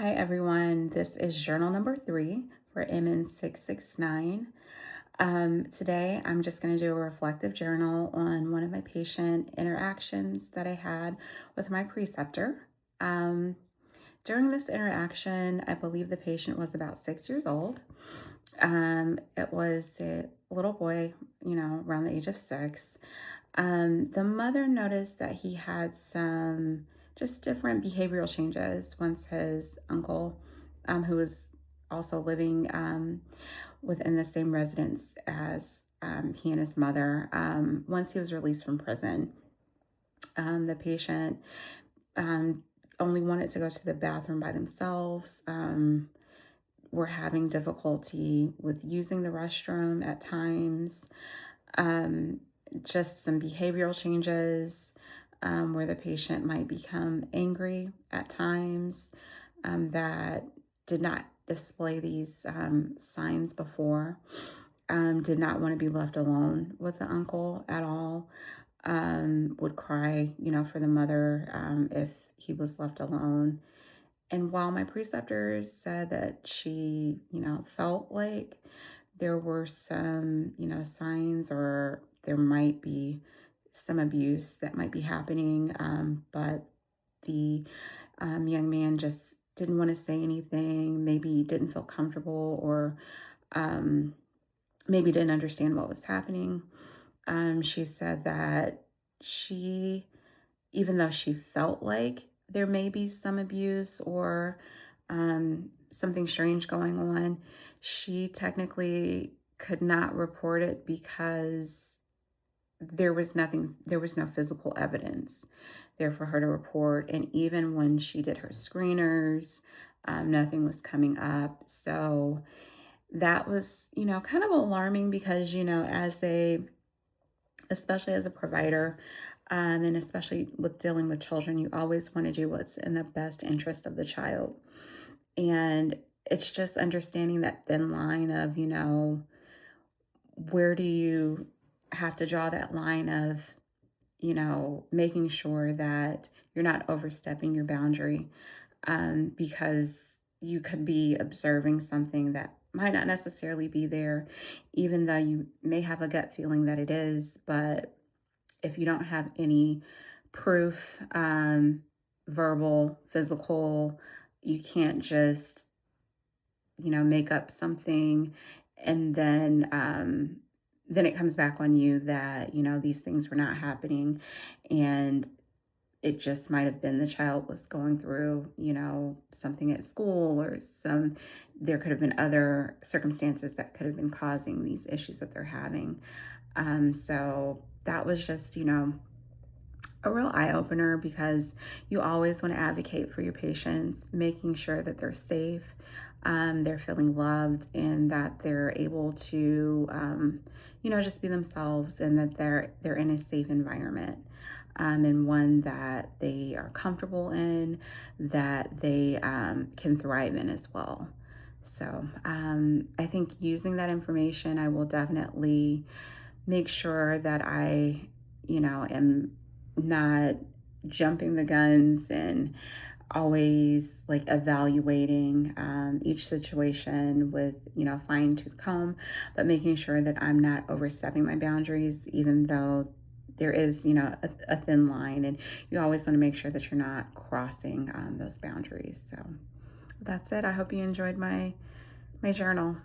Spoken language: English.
Hi everyone, this is journal number 3 for MN669. Today I'm just going to do a reflective journal on one of my patient interactions that I had with my preceptor. Um, During this interaction, I believe the patient was about 6 years old. It was a little boy, around the age of 6. The mother noticed that he had some just different behavioral changes once his uncle, who was also living within the same residence as he and his mother, once he was released from prison. The patient um, only wanted to go to the bathroom by themselves. Were having difficulty with using the restroom at times. Um, just some behavioral changes where the patient might become angry at times that did not display these signs before. Did not want to be left alone with the uncle at all. Would cry, for the mother if he was left alone. And while my preceptor said that she, felt like there were some, signs or there might be some abuse that might be happening, but the young man just didn't want to say anything, maybe didn't feel comfortable, or um, maybe didn't understand what was happening. She said that she, even though she felt like there may be some abuse or something strange going on, she technically could not report it because there was no physical evidence there for her to report. And even when she did her screeners, nothing was coming up. So that was, kind of alarming because, especially as a provider, and especially with dealing with children, you always want to do what's in the best interest of the child. And it's just understanding that thin line of, where do you have to draw that line of, making sure that you're not overstepping your boundary, because you could be observing something that might not necessarily be there, even though you may have a gut feeling that it is. But if you don't have any proof, verbal, physical, you can't just, make up something and then it comes back on you that, these things were not happening. And it just might have been the child was going through, something at school or there could have been other circumstances that could have been causing these issues that they're having. So that was just, a real eye opener because you always want to advocate for your patients, making sure that they're safe, they're feeling loved, and that they're able to, just be themselves, and that they're in a safe environment, and one that they are comfortable in, that they can thrive in as well. So I think using that information, I will definitely make sure that I, am not jumping the guns and always like evaluating each situation with, fine tooth comb, but making sure that I'm not overstepping my boundaries, even though there is, a thin line, and you always want to make sure that you're not crossing those boundaries. So that's it. I hope you enjoyed my journal.